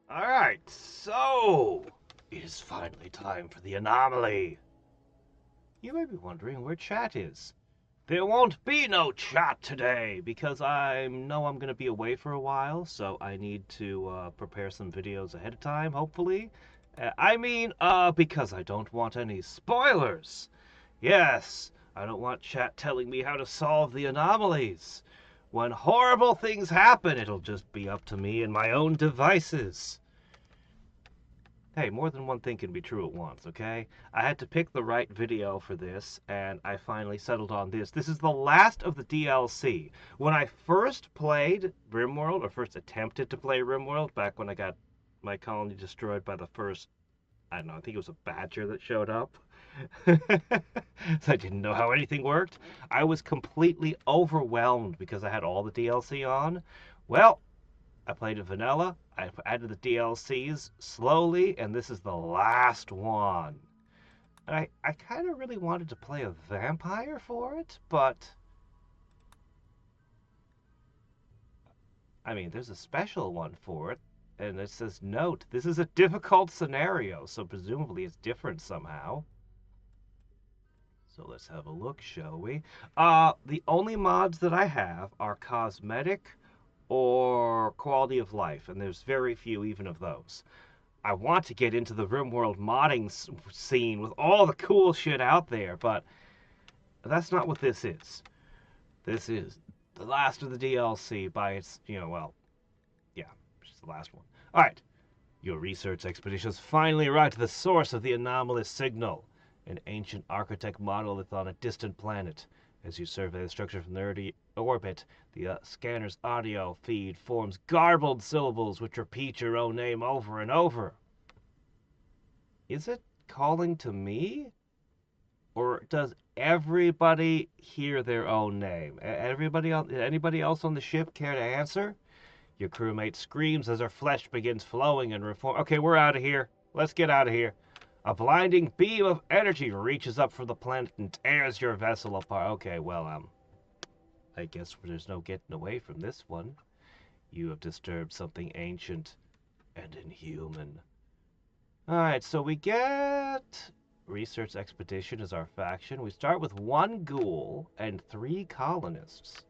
Alright, so it is finally time for the anomaly. You may be wondering where chat is. There won't be no chat today because I know I'm going to be away for a while, so I need to prepare some videos ahead of time, hopefully. Because I don't want any spoilers. Yes, I don't want chat telling me how to solve the anomalies. When horrible things happen, it'll just be up to me and my own devices. Hey, more than one thing can be true at once, okay? I had to pick the right video for this, and I finally settled on this. This is the last of the DLC. When I first played Rimworld, or first attempted to play Rimworld, back when I got my colony destroyed by the first, I don't know, I think it was a badger that showed up. So I didn't know how anything worked. I was completely overwhelmed because I had all the DLC on. Well, I played it vanilla. I added the DLCs slowly, and this is the last one. And I kind of really wanted to play a vampire for it, but I mean, there's a special one for it, and it says, note, this is a difficult scenario, so presumably it's different somehow. So let's have a look, shall we? The only mods that I have are cosmetic or quality of life, and there's very few even of those. I want to get into the Rimworld modding scene with all the cool shit out there, but that's not what this is. This is the last of the DLC by its, well, yeah, it's the last one. All right, your research expedition has finally arrived to the source of the anomalous signal, an ancient architect monolith on a distant planet. As you survey the structure from the early orbit, the scanner's audio feed forms garbled syllables which repeat your own name over and over. Is it calling to me? Or does everybody hear their own name? Anybody else on the ship care to answer? Your crewmate screams as her flesh begins flowing and reform. Okay, we're out of here. Let's get out of here. A blinding beam of energy reaches up from the planet and tears your vessel apart. Okay, well, I guess there's no getting away from this one. You have disturbed something ancient and inhuman. Alright, so we get Research Expedition as our faction. We start with 1 ghoul and 3 colonists.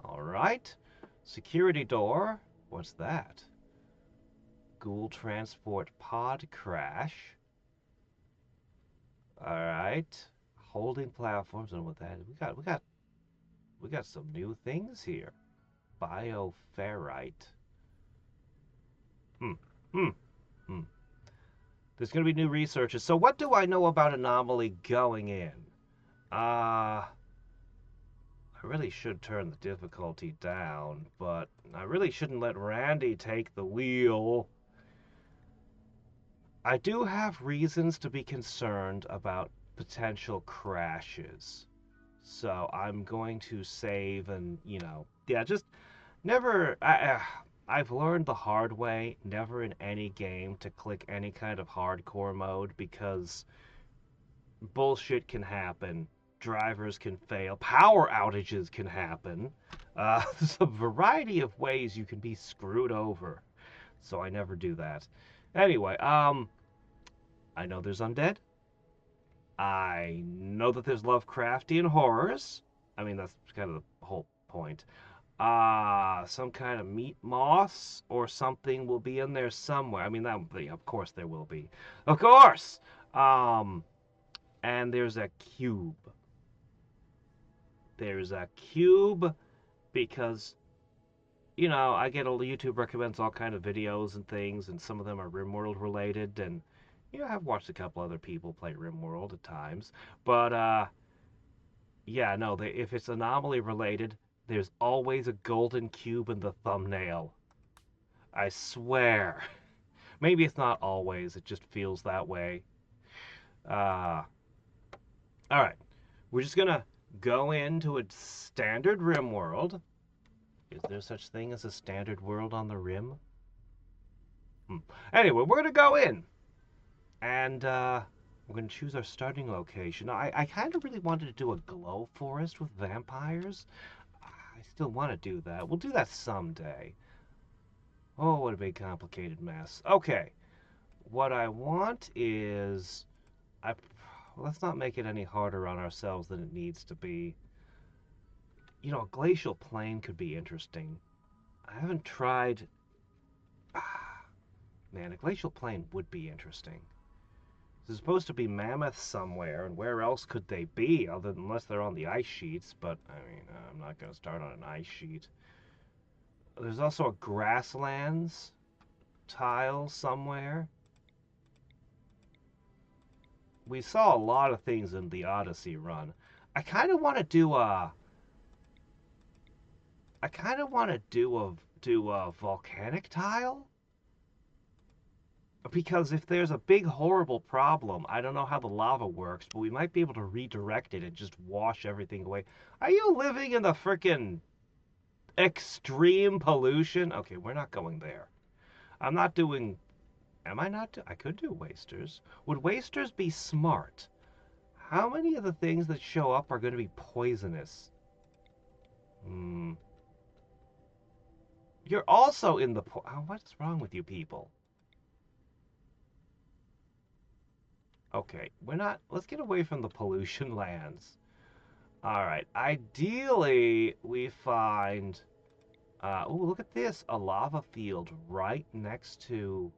Alright. Security door. What's that? Ghoul transport pod crash. Alright. Holding platforms. I don't know what that is. We got some new things here. Bioferrite. Hmm. Hmm. Hmm. There's going to be new researches. So what do I know about Anomoly going in? I really should turn the difficulty down, but I really shouldn't let Randy take the wheel. I do have reasons to be concerned about potential crashes. So I'm going to save and, yeah, just never. I've learned the hard way, never in any game to click any kind of hardcore mode because bullshit can happen. Drivers can fail. Power outages can happen. There's a variety of ways you can be screwed over. So I never do that. Anyway, I know there's undead. I know that there's Lovecraftian horrors. I mean, that's kind of the whole point. Some kind of meat moss or something will be in there somewhere. I mean, that will be, of course there will be. Of course! And there's a cube. There's a cube because, I get a YouTube recommends all kind of videos and things, and some of them are RimWorld related, and, I've watched a couple other people play RimWorld at times. But, yeah, no, if it's Anomoly related, there's always a golden cube in the thumbnail. I swear. Maybe it's not always, it just feels that way. Uh, Alright. We're just gonna go into a standard Rim world. Is there such thing as a standard world on the Rim? Anyway, we're gonna go in. And we're gonna choose our starting location. I kind of really wanted to do a glow forest with vampires. I still want to do that. We'll do that someday. Oh, what a big complicated mess. Okay, what I want is I let's not make it any harder on ourselves than it needs to be. You know, a glacial plain could be interesting. I haven't tried. Ah, man, a glacial plain would be interesting. There's supposed to be mammoths somewhere, and where else could they be other than unless they're on the ice sheets? But I mean, I'm not going to start on an ice sheet. There's also a grasslands tile somewhere. We saw a lot of things in the Odyssey run. I kind of want to do a. I kind of want to do a volcanic tile because if there's a big horrible problem, I don't know how the lava works, but we might be able to redirect it and just wash everything away. Are you living in the frickin' extreme pollution? Okay, we're not going there. I'm not doing. Am I not? I could do wasters. Would wasters be smart? How many of the things that show up are going to be poisonous? Hmm. You're also in the. Oh, what's wrong with you people? Okay, we're not. Let's get away from the pollution lands. All right. Ideally, we find. Oh, look at this! A lava field right next to.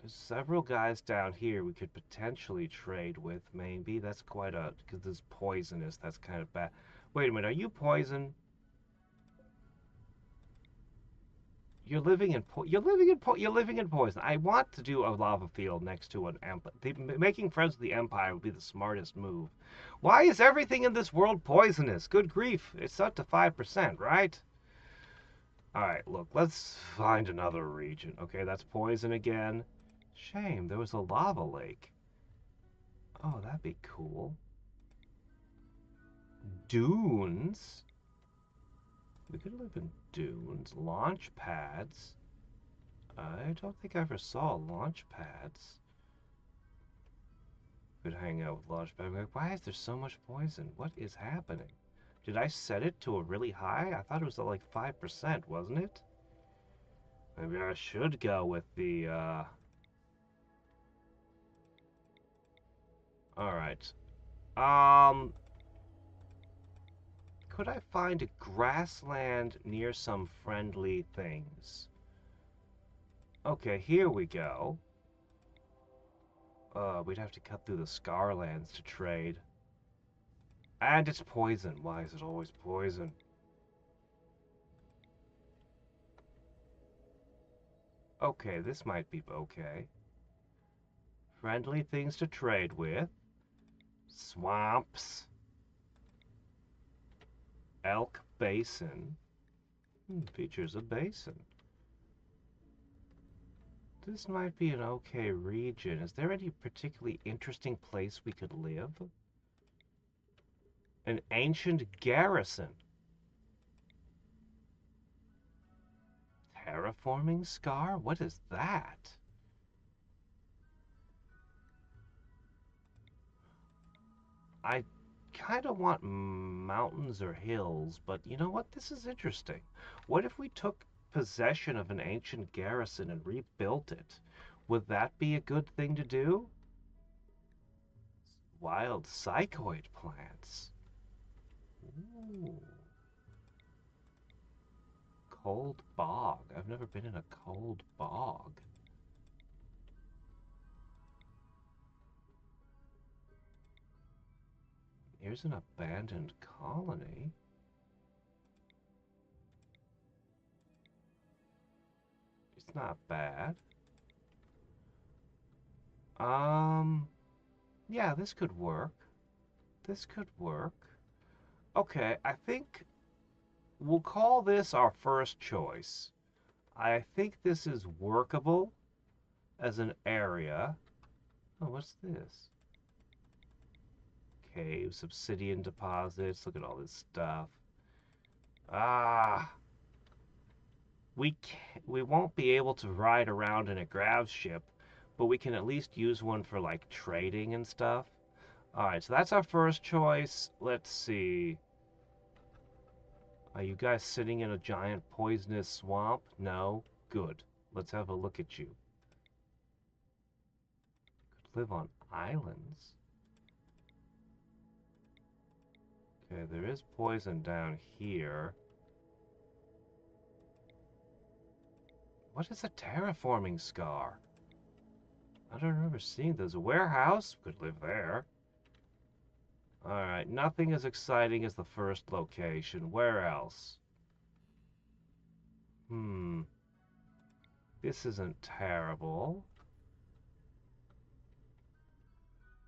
There's several guys down here we could potentially trade with. Maybe that's quite a because this poisonous. That's kind of bad. Wait a minute. Are you poison? You're living in poison. I want to do a lava field next to an empire. Making friends with the empire would be the smartest move. Why is everything in this world poisonous? Good grief! It's up to 5%, right? All right, look. Let's find another region. Okay, that's poison again. Shame. There was a lava lake. Oh, that'd be cool. Dunes. We could live in dunes. Launch pads. I don't think I ever saw launch pads. Could hang out with launch pad. Like, why is there so much poison? What is happening? Did I set it to a really high? I thought it was at like 5%, wasn't it? Maybe I should go with the, Alright. Um, could I find a grassland near some friendly things? Okay, here we go. We'd have to cut through the Scarlands to trade. And it's poison. Why is it always poison? Okay, this might be okay. Friendly things to trade with. Swamps. Elk Basin. Features a basin. This might be an okay region. Is there any particularly interesting place we could live? An ancient garrison. Terraforming scar? What is that? I kind of want mountains or hills, but you know what? This is interesting. What if we took possession of an ancient garrison and rebuilt it? Would that be a good thing to do? Wild psychoid plants. Ooh. Cold bog. I've never been in a cold bog. Here's an abandoned colony. It's not bad. Um, yeah, this could work. This could work. Okay, I think we'll call this our first choice. I think this is workable as an area. Oh, what's this? Caves, obsidian deposits. Look at all this stuff. Ah, we won't be able to ride around in a grav ship, but we can at least use one for like trading and stuff. All right, so that's our first choice. Let's see. Are you guys sitting in a giant poisonous swamp? No? Good. Let's have a look at you. Could live on islands? Okay, there is poison down here. What is a terraforming scar? I don't remember seeing this. A warehouse? Could live there. Alright, nothing as exciting as the first location. Where else? This isn't terrible.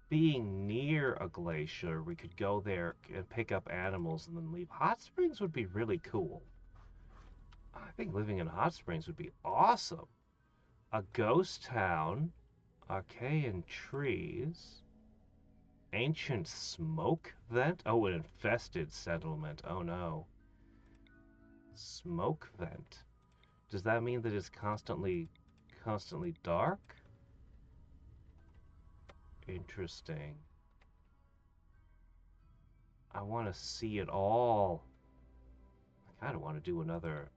Being near a glacier, we could go there and pick up animals and then leave. Hot springs would be really cool. I think living in hot springs would be awesome. A ghost town, archaic trees, ancient smoke vent. Oh, an infested settlement. Oh no. Smoke vent. Does that mean that it's constantly dark? Interesting. I want to see it all. I kind of want to do another.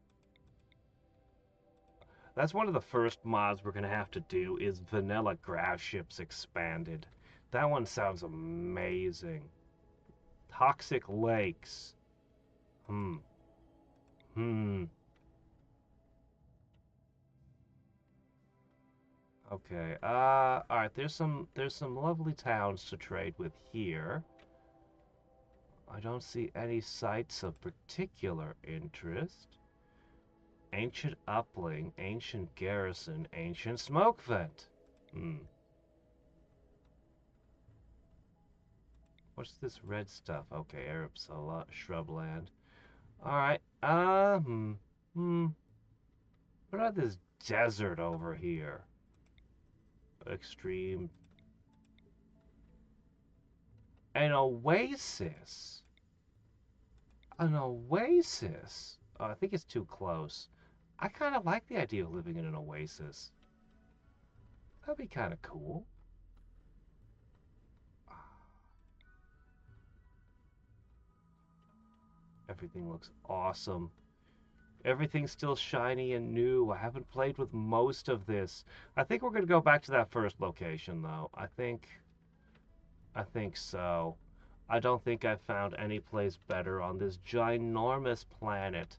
That's one of the first mods we're going to have to do is vanilla grav ships expanded. That one sounds amazing. Toxic lakes. Hmm. Hmm. Okay. All right. There's some lovely towns to trade with here. I don't see any sites of particular interest. Ancient upling, ancient garrison, ancient smoke vent. Hmm. What's this red stuff? Okay, Arab shrubland. Alright, what about this desert over here? Extreme. An oasis. An oasis. Oh, I think it's too close. I kind of like the idea of living in an oasis. That'd be kind of cool. Everything looks awesome. Everything's still shiny and new. I haven't played with most of this. I think we're going to go back to that first location, though. I think so. I don't think I've found any place better on this ginormous planet.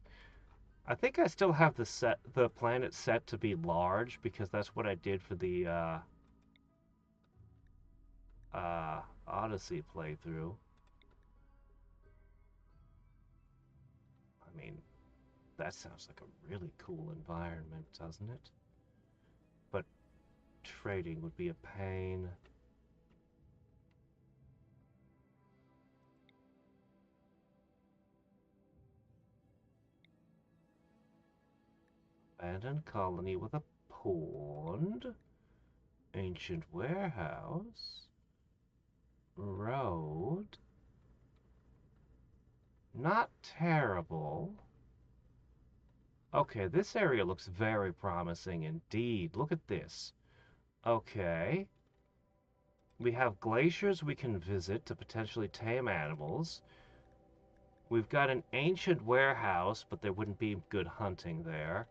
I think I still have the planet set to be large because that's what I did for the Odyssey playthrough. I mean, that sounds like a really cool environment, doesn't it? But trading would be a pain. Abandoned colony with a pond. Ancient warehouse. Road. Not terrible. Okay, this area looks very promising indeed. Look at this. Okay. We have glaciers we can visit to potentially tame animals. We've got an ancient warehouse, but there wouldn't be good hunting there.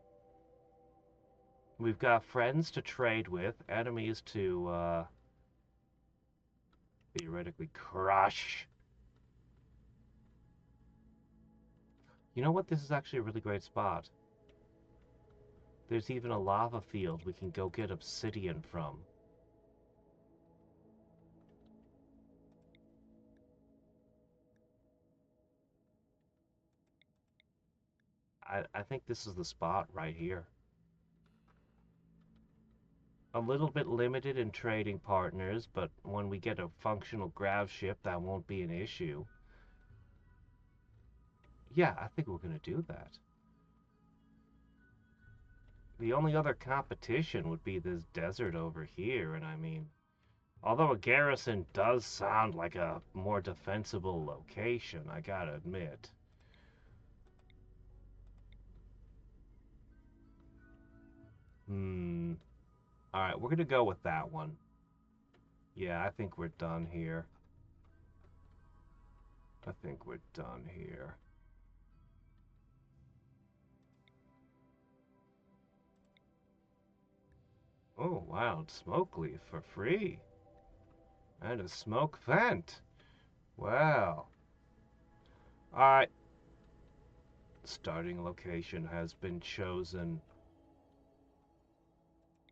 We've got friends to trade with, enemies to theoretically crush. You know what? This is actually a really great spot. There's even a lava field we can go get obsidian from. I think this is the spot right here. A little bit limited in trading partners, but when we get a functional grav ship, that won't be an issue. Yeah, I think we're going to do that. The only other competition would be this desert over here, and I mean, although a garrison does sound like a more defensible location, I gotta admit. Alright, we're gonna go with that one. Yeah, I think we're done here. I think we're done here. Oh, wild smoke leaf for free. And a smoke vent. Well. Alright. Starting location has been chosen.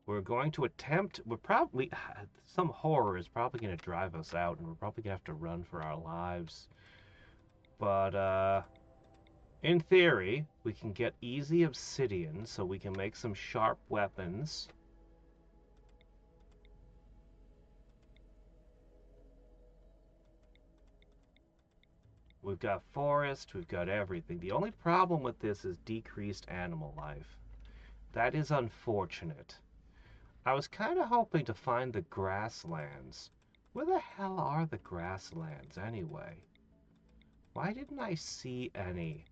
We're going to attempt. We're probably. Some horror is probably going to drive us out, and we're probably going to have to run for our lives. But, in theory, we can get easy obsidian so we can make some sharp weapons. We've got forest, we've got everything. The only problem with this is decreased animal life. That is unfortunate. I was kind of hoping to find the grasslands. Where the hell are the grasslands anyway? Why didn't I see any?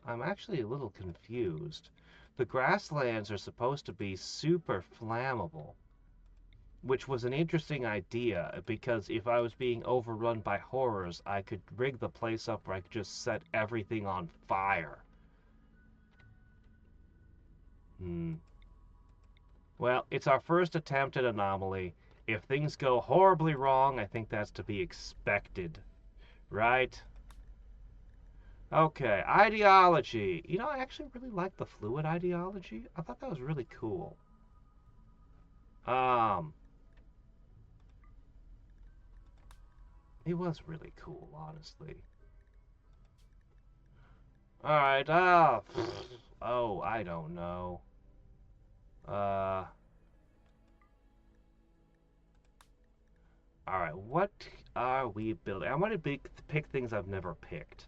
I'm actually a little confused. The grasslands are supposed to be super flammable, which was an interesting idea because if I was being overrun by horrors, I could rig the place up where I could just set everything on fire. Hmm. Well, it's our first attempt at Anomoly. If things go horribly wrong, I think that's to be expected, right? Okay, ideology. You know, I actually really like the fluid ideology. I thought that was really cool. Um, it was really cool, honestly. All right. Oh, I don't know. Uh, all right. What are we building? I want to pick things I've never picked.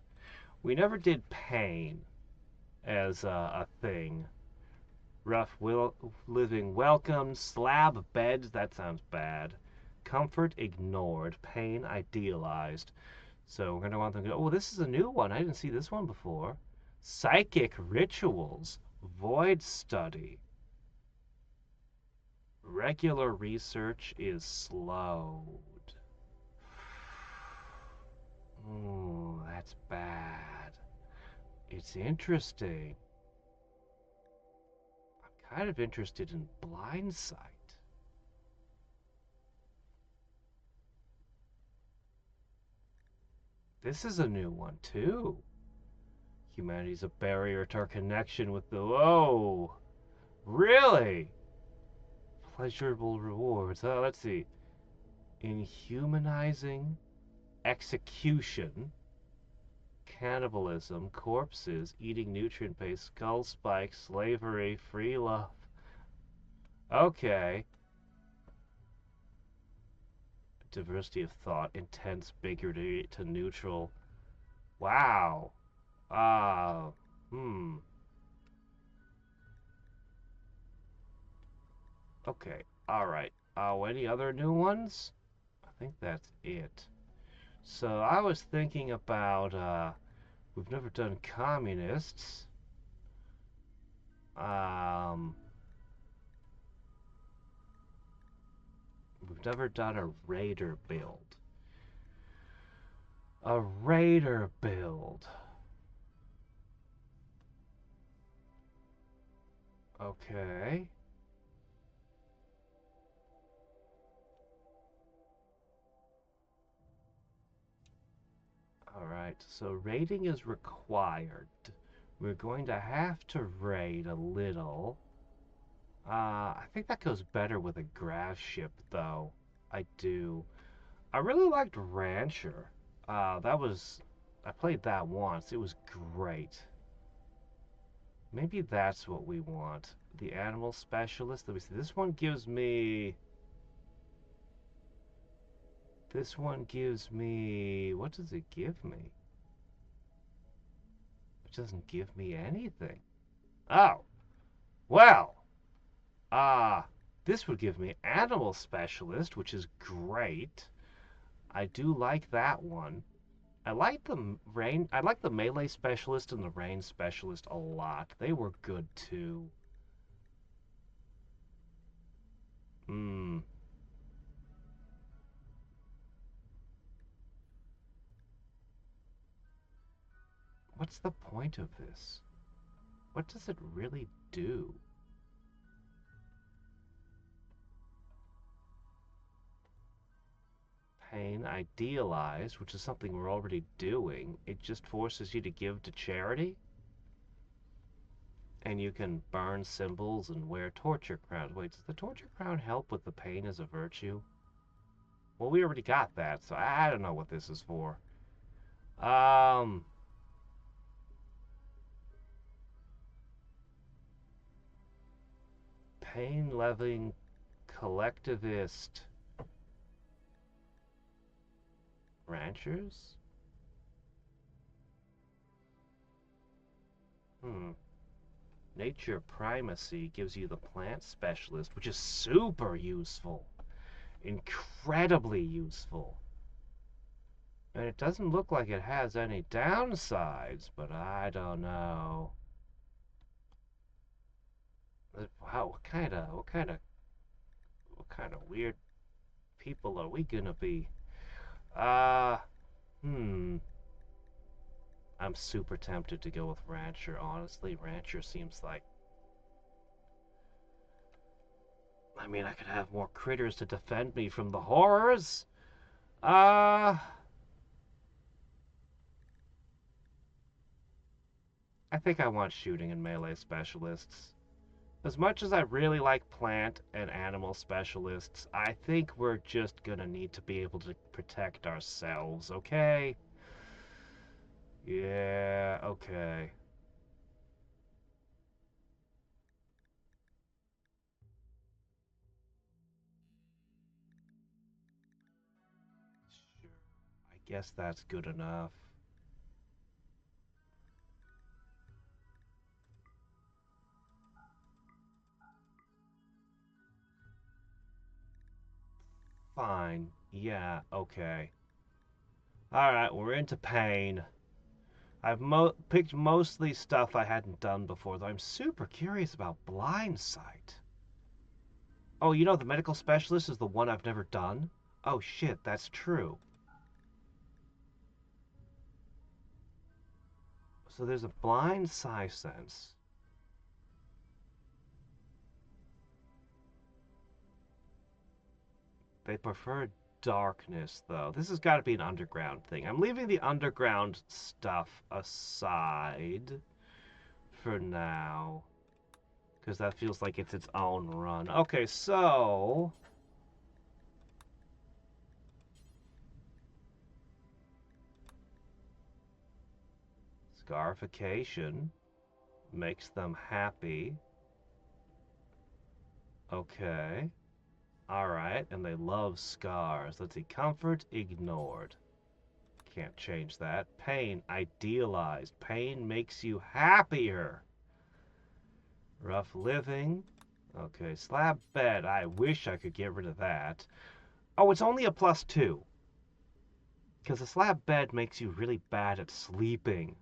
We never did pain as a thing. Rough living welcome. Slab beds. That sounds bad. Comfort ignored. Pain idealized. So we're gonna want them to go. Oh, this is a new one. I didn't see this one before. Psychic rituals. Void study. Regular research is slowed. Ooh, that's bad. It's interesting. I'm kind of interested in blind sight. This is a new one, too. Humanity's a barrier to our connection with the. Whoa! Really? Pleasurable rewards. Oh, let's see. Inhumanizing execution, cannibalism, corpses, eating nutrient-based skull spikes, slavery, free love. Okay. Diversity of thought, intense bigotry to neutral. Wow. Uh, hmm. Okay. All right. Any other new ones? I think that's it. So I was thinking about, we've never done communists. Um, we've never done a raider build. A raider build. Okay. Alright, so raiding is required. We're going to have to raid a little. I think that goes better with a grass ship, though. I do. I really liked Rancher. I played that once. It was great. Maybe that's what we want. The animal specialist. Let me see. This one gives me. What does it give me? It doesn't give me anything. Oh, well. This would give me animal specialist, which is great. I do like that one. I like the melee specialist and the range specialist a lot. They were good too. Hmm. What's the point of this? what does it really do? Pain idealized, which is something we're already doing. It just forces you to give to charity, and you can burn symbols and wear torture crowns. Wait, does the torture crown help with the pain as a virtue? Well, we already got that, so I don't know what this is for. Um, pain leveling collectivist ranchers? Hmm. Nature primacy gives you the plant specialist, which is super useful. Incredibly useful. And it doesn't look like it has any downsides, but I don't know. Wow, what kind of weird people are we gonna be? Uh, hmm. I'm super tempted to go with Rancher, honestly. Rancher seems like... I mean, I could have more critters to defend me from the horrors. Uh, I think I want shooting and melee specialists. As much as I really like plant and animal specialists, I think we're just gonna need to be able to protect ourselves, okay? Yeah, okay. Sure. I guess that's good enough. Fine. Yeah, okay. Alright, we're into pain. I've picked mostly stuff I hadn't done before, though I'm super curious about blind sight. Oh, you know, the medical specialist is the one I've never done? Oh shit, that's true. So there's a blind sight sense. They prefer darkness, though. This has got to be an underground thing. I'm leaving the underground stuff aside for now, because that feels like it's its own run. Okay, so... Scarification makes them happy. Okay. Alright, and they love scars. Let's see. Comfort ignored. Can't change that. Pain idealized. Pain makes you happier. Rough living. Okay, slab bed. I wish I could get rid of that. Oh, it's only a +2. Because a slab bed makes you really bad at sleeping.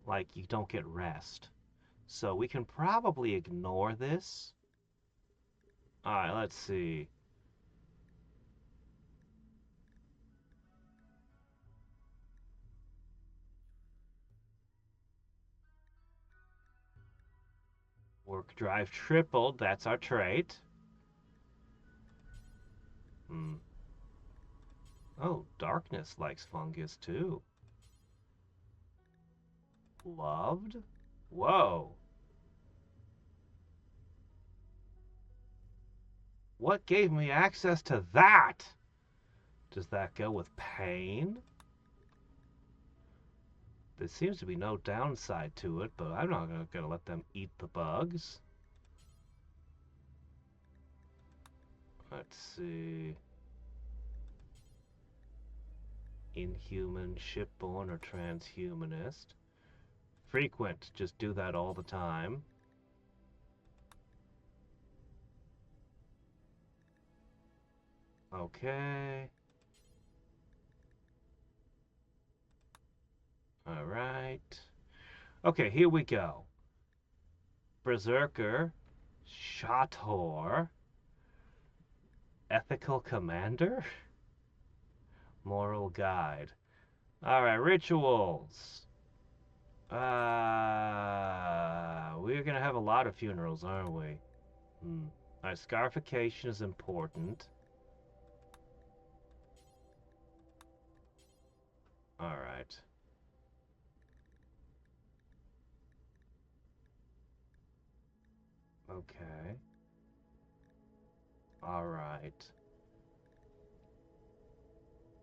Like, you don't get rest. So we can probably ignore this. Alright, let's see. Work drive tripled. That's our trait. Hmm. Oh, darkness likes fungus too. Loved? Whoa. What gave me access to that? Does that go with pain? There seems to be no downside to it, but I'm not going to let them eat the bugs. Let's see. Inhuman, shipborne, or transhumanist. Frequent. Just do that all the time. Okay. Alright. Okay, here we go. Berserker. Shotor. Ethical commander? Moral guide. Alright, rituals. We're gonna have a lot of funerals, aren't we? Hmm. Alright, scarification is important. Alright. Okay. Alright.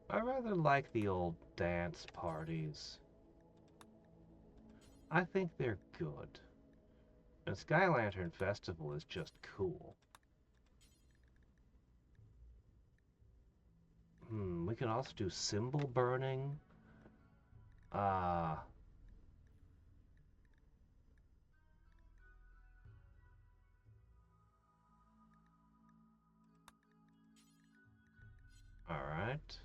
I rather like the old dance parties. I think they're good. And Sky Lantern Festival is just cool. We can also do symbol burning. Uh, alright.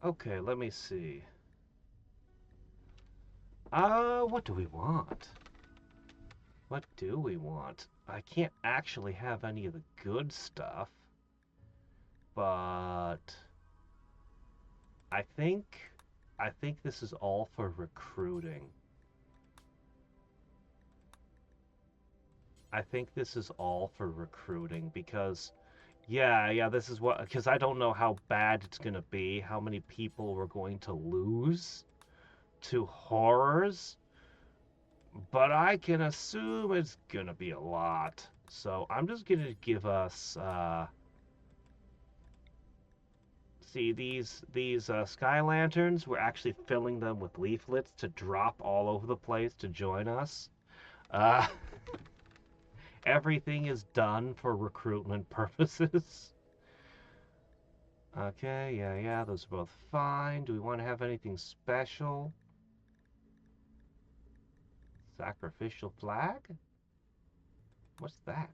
Okay, let me see. What do we want? What do we want? I can't actually have any of the good stuff, but I think I think this is all for recruiting. I think this is all for recruiting because yeah, this is what because I don't know how bad it's going to be, how many people we're going to lose to horrors, but I can assume it's going to be a lot. So I'm just going to give us see these sky lanterns. We're actually filling them with leaflets to drop all over the place to join us. Uh, everything is done for recruitment purposes. Okay, yeah, those are both fine. Do we want to have anything special? Sacrificial flag? What's that?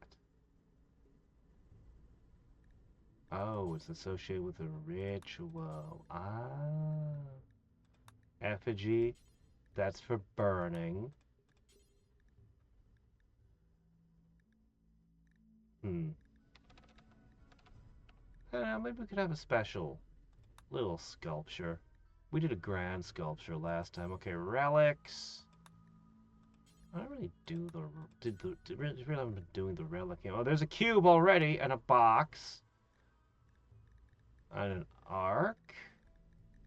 Oh, it's associated with a ritual. Ah. Effigy. That's for burning. Hmm. Maybe we could have a special little sculpture. We did a grand sculpture last time. Okay, relics. I don't really do the really haven't been doing the relic. Oh, there's a cube already and a box and an arc.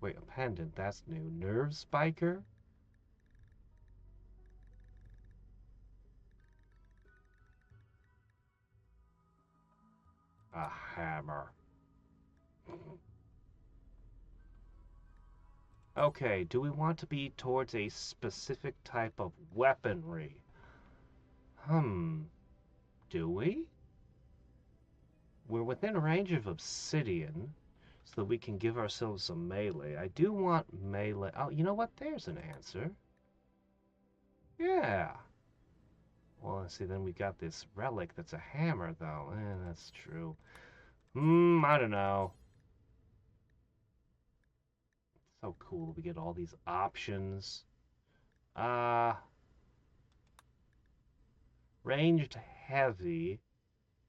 Wait, a pendant. That's new. Nerve spiker. A hammer. Okay, do we want to be towards a specific type of weaponry? Hmm, do we? We're within range of obsidian, so that we can give ourselves some melee. I do want melee. Oh, you know what? There's an answer. Yeah. Well, let's see, then we got this relic that's a hammer, though. That's true. I don't know. So cool. We get all these options. Uh, ranged heavy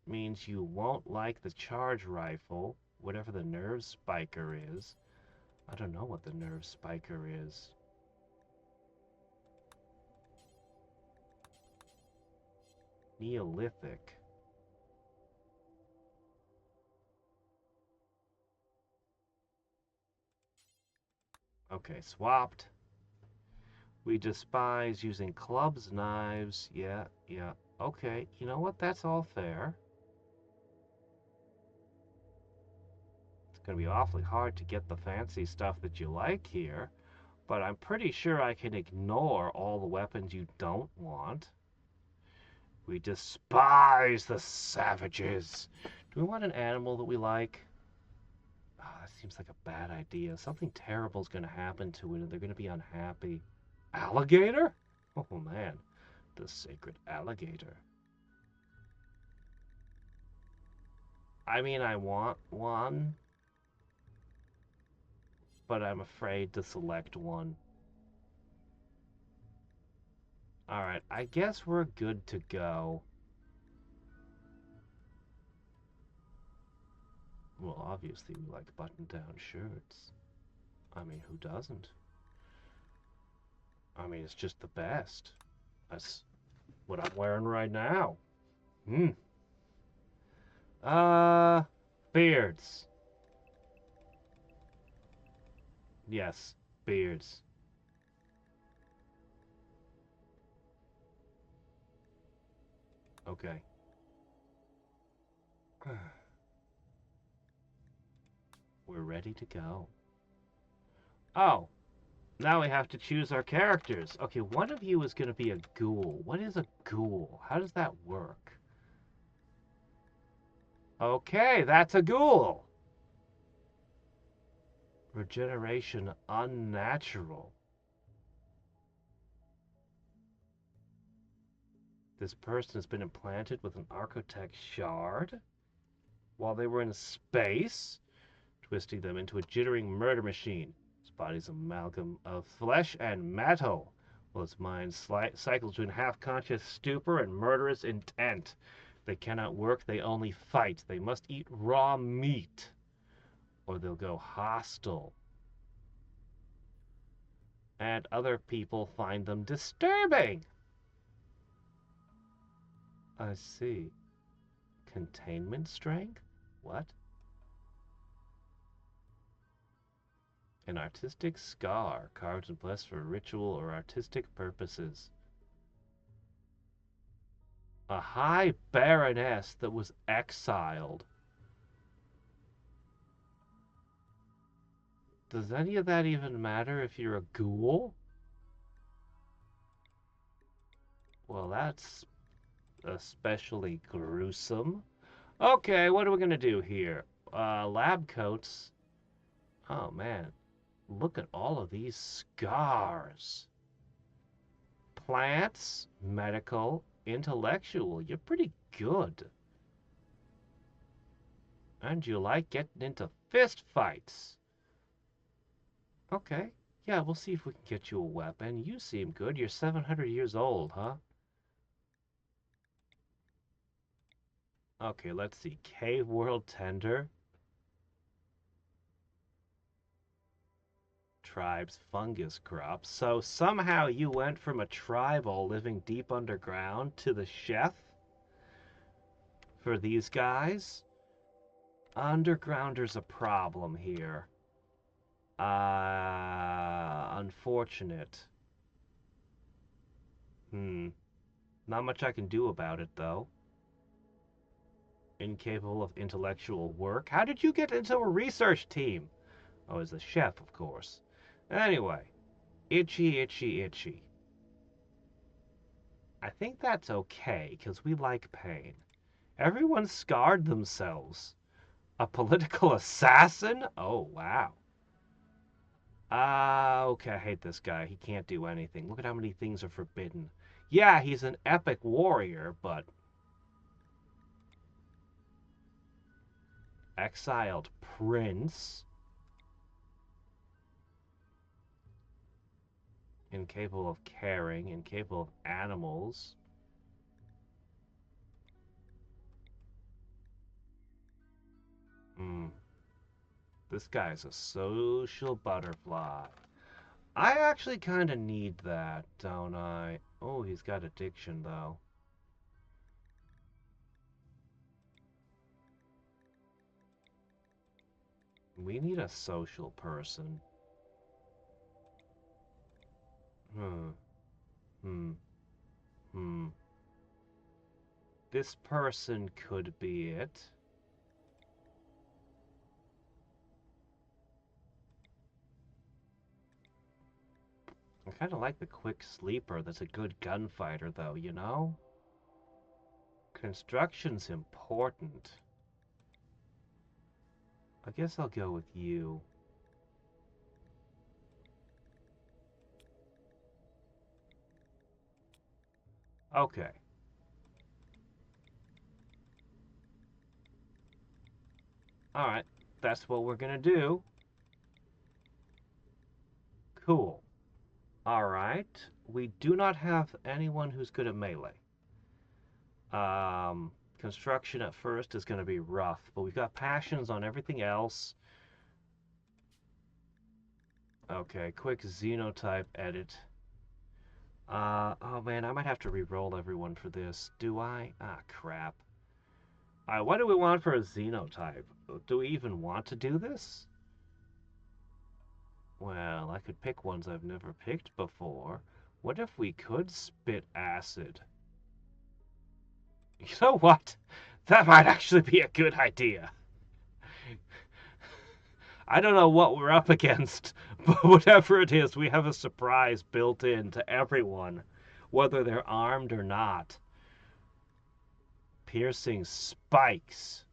means you won't like the charge rifle, whatever the nerve spiker is. I don't know what the nerve spiker is. Neolithic. Okay, swapped. We despise using clubs, knives. Yeah. Okay, you know what? That's all fair. It's going to be awfully hard to get the fancy stuff that you like here, but I'm pretty sure I can ignore all the weapons you don't want. We despise the savages. Do we want an animal that we like? Oh, that seems like a bad idea. Something terrible is going to happen to it and they're going to be unhappy. Alligator? Oh man, the sacred alligator. I mean, I want one, but I'm afraid to select one. Alright, I guess we're good to go. Well, obviously we like button-down shirts. I mean, who doesn't? I mean, it's just the best. That's what I'm wearing right now. Hmm. Uh, beards. Yes, beards. Okay. We're ready to go. Oh, now we have to choose our characters. Okay, one of you is going to be a ghoul. What is a ghoul? How does that work? Okay, that's a ghoul. Regeneration unnatural. This person has been implanted with an Architect shard while they were in space, twisting them into a jittering murder machine. His body's an amalgam of flesh and metal, while his mind cycles between half-conscious stupor and murderous intent. They cannot work, they only fight. They must eat raw meat, or they'll go hostile. And other people find them disturbing. I see. Containment strength? What? An artistic scar carved and blessed for ritual or artistic purposes. A high baroness that was exiled. Does any of that even matter if you're a ghoul? Well, that's especially gruesome. Okay, what are we gonna do here? Lab coats. Oh man, look at all of these scars. Plants, medical, intellectual. You're pretty good. And you like getting into fist fights. Okay. Yeah, we'll see if we can get you a weapon. You seem good. You're 700 years old, huh? Okay, let's see. Cave World Tender. Tribe's fungus crop. So somehow you went from a tribal living deep underground to the chef for these guys? Undergrounder's a problem here. Unfortunate. Hmm. Not much I can do about it, though. Incapable of intellectual work. How did you get into a research team? Oh, as a chef, of course. Anyway, itchy, itchy, itchy. I think that's okay, because we like pain. Everyone scarred themselves. A political assassin? Oh, wow. Okay, I hate this guy. He can't do anything. Look at how many things are forbidden. Yeah, he's an epic warrior, but... Exiled prince? Incapable of caring, incapable of animals. Hmm. This guy's a social butterfly. I actually kind of need that, don't I? Oh, he's got addiction, though. We need a social person. Hmm. Hmm. Hmm. This person could be it. I kind of like the quick sleeper that's a good gunfighter, though, you know? Construction's important. I guess I'll go with you. Okay. Alright. That's what we're gonna do. Cool. Alright. We do not have anyone who's good at melee. Construction at first is going to be rough, but we've got passions on everything else. Okay, quick xenotype edit. Oh man, I might have to re-roll everyone for this. Do I? Ah, crap. What do we want for a xenotype? Do we even want to do this? Well, I could pick ones I've never picked before. What if we could spit acid? You know what? That might actually be a good idea. I don't know what we're up against, but whatever it is, we have a surprise built in to everyone, whether they're armed or not. Piercing spikes.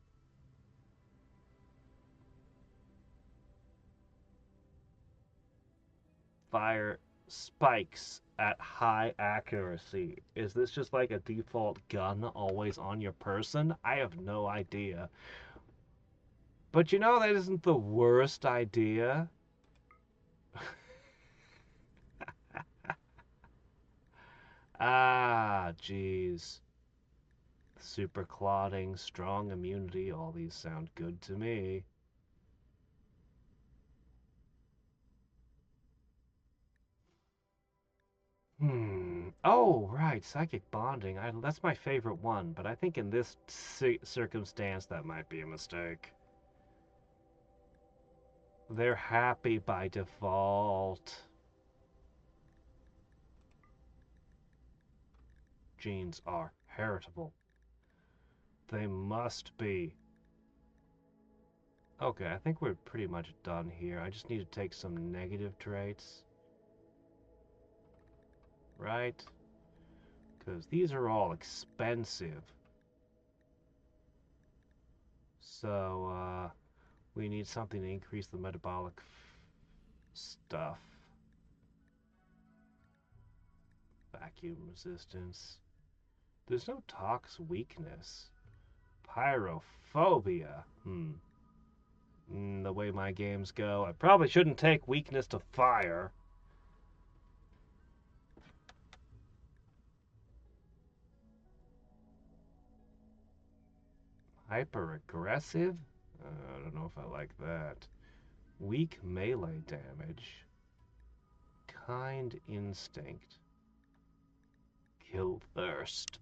Fire spikes at high accuracy. Is this just like a default gun always on your person? I have no idea. But you know, that isn't the worst idea. Ah, jeez. Super clotting, strong immunity, all these sound good to me. Oh, right, psychic bonding. That's my favorite one, but I think in this circumstance that might be a mistake. They're happy by default. Genes are heritable. They must be. Okay, I think we're pretty much done here. I just need to take some negative traits. Right? Because these are all expensive. So, we need something to increase the metabolic stuff. Vacuum resistance. There's no tox weakness. Pyrophobia. The way my games go, I probably shouldn't take weakness to fire. Hyper aggressive? I don't know if I like that. Weak melee damage. Kind instinct. Kill thirst.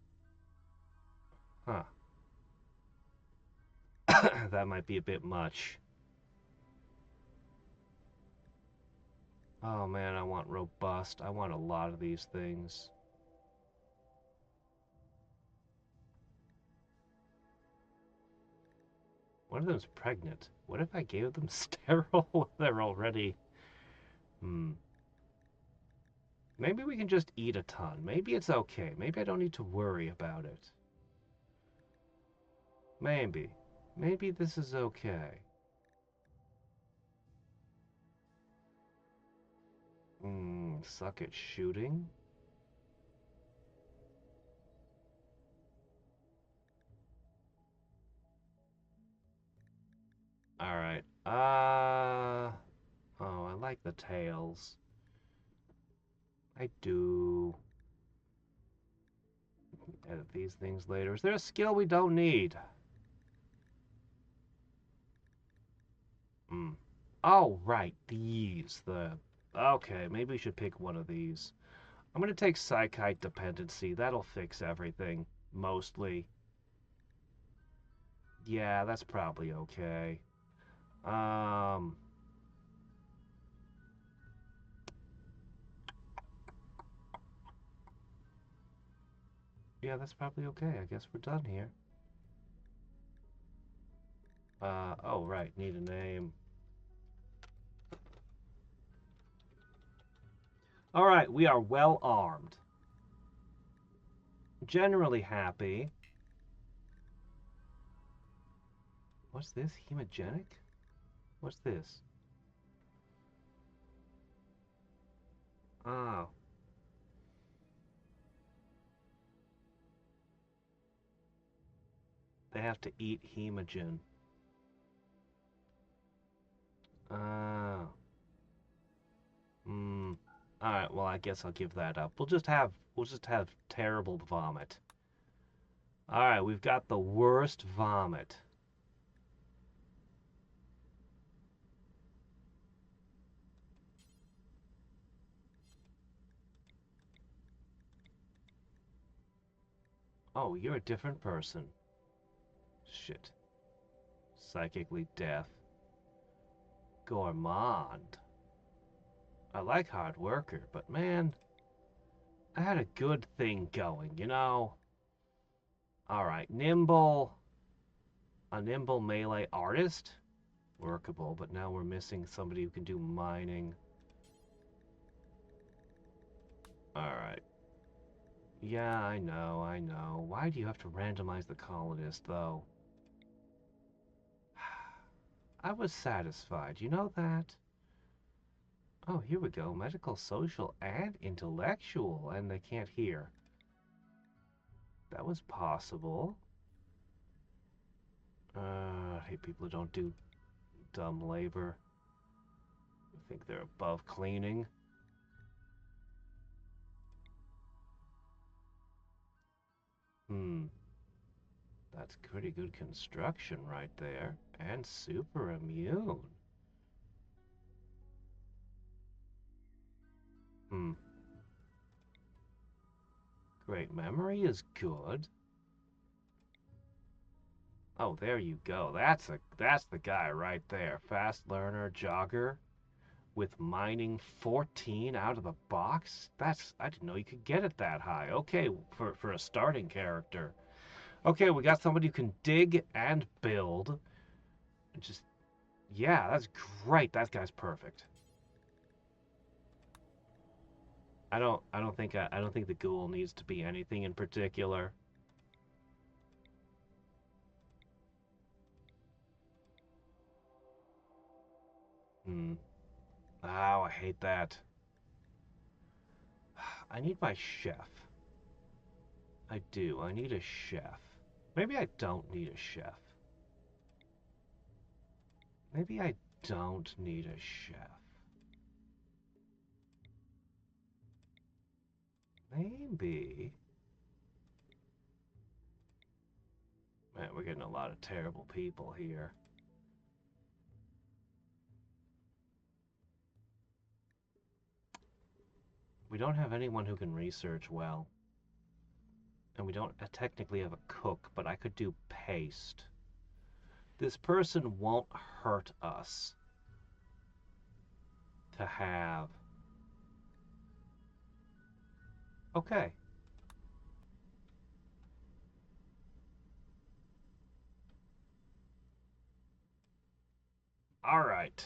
Huh. That might be a bit much. Oh man, I want robust. I want a lot of these things. One of them's pregnant. What if I gave them sterile? They're already... Hmm. Maybe we can just eat a ton. Maybe it's okay. Maybe I don't need to worry about it. Maybe. Maybe this is okay. Suck at shooting? Alright. Oh, I like the tails. I do. Edit these things later. Is there a skill we don't need? Oh, right. These. Okay, maybe we should pick one of these. I'm gonna take Psychite Dependency. That'll fix everything. Mostly. Yeah, that's probably okay. Um... Yeah, that's probably okay. I guess we're done here. Oh, right. Need a name. Alright, we are well armed. Generally happy. What's this? Hemogenic? What's this? Oh. They have to eat hemogen. Oh. Alright, well I guess I'll give that up. We'll just have terrible vomit. Alright, we've got the worst vomit. Oh, you're a different person. Shit. Psychically deaf. Gourmand. I like hard worker, but man, I had a good thing going, you know? Alright, nimble. A nimble melee artist? Workable, but now we're missing somebody who can do mining. Alright. Yeah, I know, I know. Why do you have to randomize the colonist, though? I was satisfied, you know that? Oh, here we go. Medical, social, and intellectual, and they can't hear. That was possible. I hate people who don't do dumb labor. I think they're above cleaning. Hmm. That's pretty good construction right there. And super immune. Hmm. Great memory is good. Oh, there you go. That's the guy right there. Fast learner, jogger, with mining 14 out of the box. I didn't know you could get it that high. Okay, for a starting character. Okay, we got somebody who can dig and build. Just yeah, that's great. That guy's perfect. I don't think the ghoul needs to be anything in particular. Hmm. Oh, I hate that. I need my chef. I do. I need a chef. Maybe I don't need a chef. Maybe I don't need a chef. Maybe. Man, we're getting a lot of terrible people here. We don't have anyone who can research well. And we don't technically have a cook, but I could do paste. This person won't hurt us to have. Okay. All right.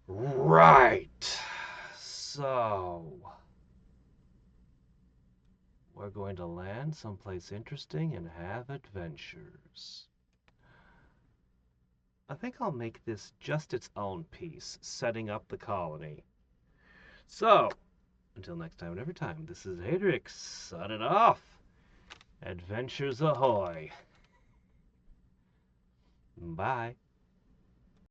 Right. So, we're going to land someplace interesting and have adventures. I think I'll make this just its own piece, setting up the colony. So, until next time and every time, this is Hadriex, signing off. Adventures ahoy. Bye.